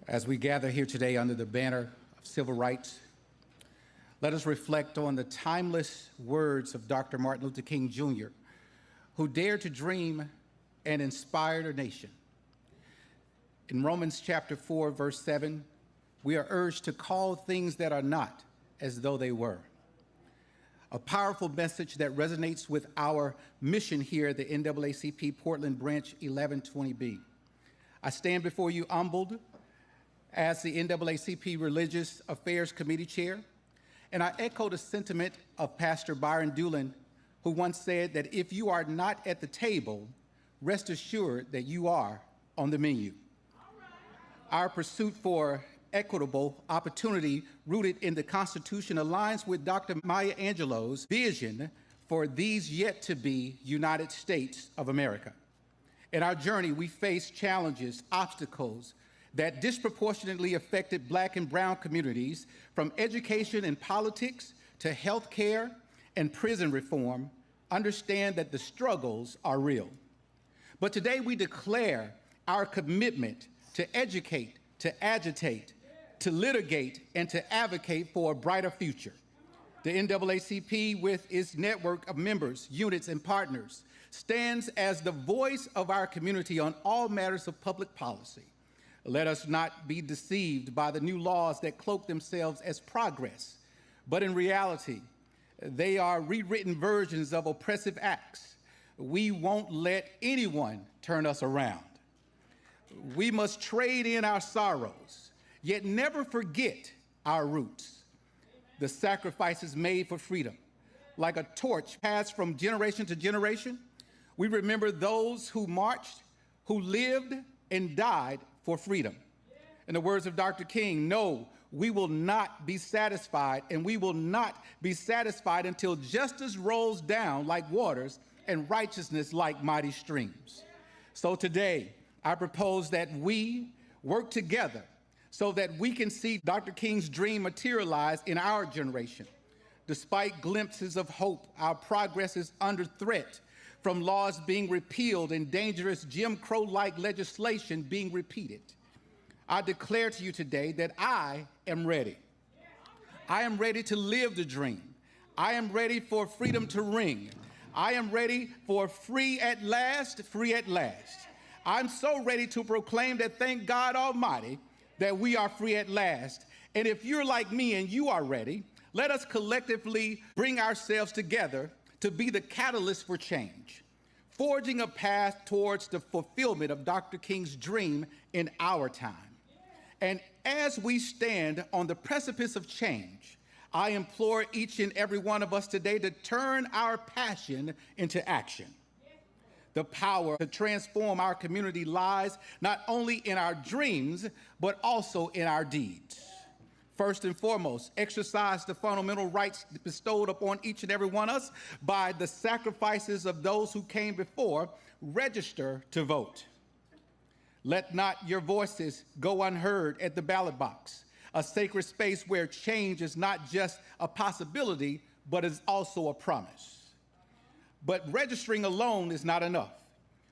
As we gather here today under the banner of civil rights, let us reflect on the timeless words of Dr. Martin Luther King Jr., who dared to dream and inspired a nation. In Romans chapter 4, verse 7, we are urged to call things that are not as though they were. A powerful message that resonates with our mission here at the NAACP Portland Branch 1120B. I stand before you humbled as the NAACP Religious Affairs Committee Chair, and I echo the sentiment of Pastor Byron Doolin, who once said that if you are not at the table, rest assured that you are on the menu. Our pursuit for equitable opportunity rooted in the Constitution aligns with Dr. Maya Angelou's vision for these yet to be United States of America. In our journey, we face challenges, obstacles that disproportionately affected Black and brown communities, from education and politics to health care and prison reform. Understand that the struggles are real. But today we declare our commitment to educate, to agitate, to litigate, and to advocate for a brighter future. The NAACP, with its network of members, units, and partners, stands as the voice of our community on all matters of public policy. Let us not be deceived by the new laws that cloak themselves as progress, but in reality, they are rewritten versions of oppressive acts. We won't let anyone turn us around. We must trade in our sorrows, yet never forget our roots. The sacrifices made for freedom, like a torch passed from generation to generation. We remember those who marched, who lived and died for freedom. In the words of Dr. King, no, we will not be satisfied, and we will not be satisfied until justice rolls down like waters and righteousness like mighty streams. So today, I propose that we work together so that we can see Dr. King's dream materialize in our generation. Despite glimpses of hope, our progress is under threat from laws being repealed and dangerous Jim Crow-like legislation being repeated. I declare to you today that I am ready. I am ready to live the dream. I am ready for freedom to ring. I am ready for free at last, free at last. I'm so ready to proclaim that, thank God Almighty, that we are free at last. And if you're like me and you are ready, let us collectively bring ourselves together to be the catalyst for change, forging a path towards the fulfillment of Dr. King's dream in our time. And as we stand on the precipice of change, I implore each and every one of us today to turn our passion into action. The power to transform our community lies not only in our dreams, but also in our deeds. First and foremost, exercise the fundamental rights bestowed upon each and every one of us by the sacrifices of those who came before. Register to vote. Let not your voices go unheard at the ballot box, a sacred space where change is not just a possibility, but is also a promise. But registering alone is not enough.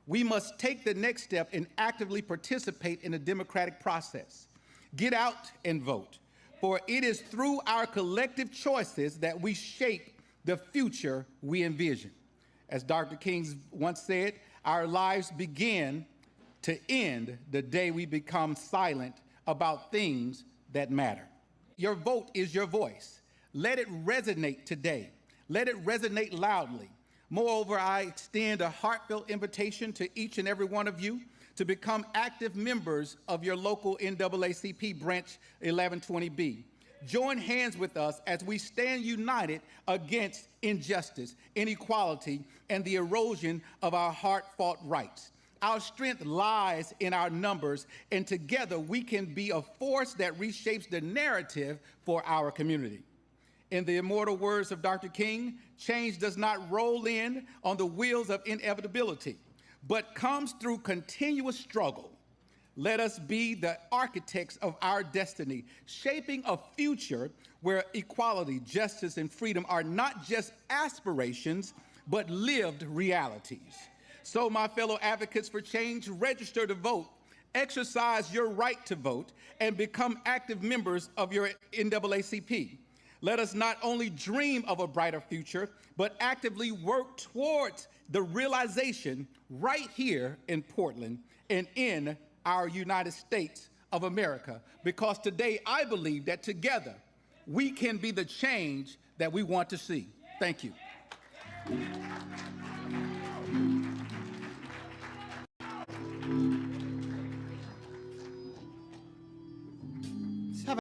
We must take the next step and actively participate in the democratic process. Get out and vote. For it is through our collective choices that we shape the future we envision. As Dr. King once said, our lives begin to end the day we become silent about things that matter. Your vote is your voice. Let it resonate today. Let it resonate loudly. Moreover, I extend a heartfelt invitation to each and every one of you to become active members of your local NAACP Branch 1120B. Join hands with us as we stand united against injustice, inequality, and the erosion of our hard-fought rights. Our strength lies in our numbers, and together we can be a force that reshapes the narrative for our community. In the immortal words of Dr. King, change does not roll in on the wheels of inevitability, but comes through continuous struggle. Let us be the architects of our destiny, shaping a future where equality, justice, and freedom are not just aspirations, but lived realities. So, my fellow advocates for change, register to vote exercise your right to vote, and become active members of your NAACP. Let us not only dream of a brighter future, but actively work towards the realization right here in Portland and in our United States of America. Because today I believe that together we can be the change that we want to see. Thank you.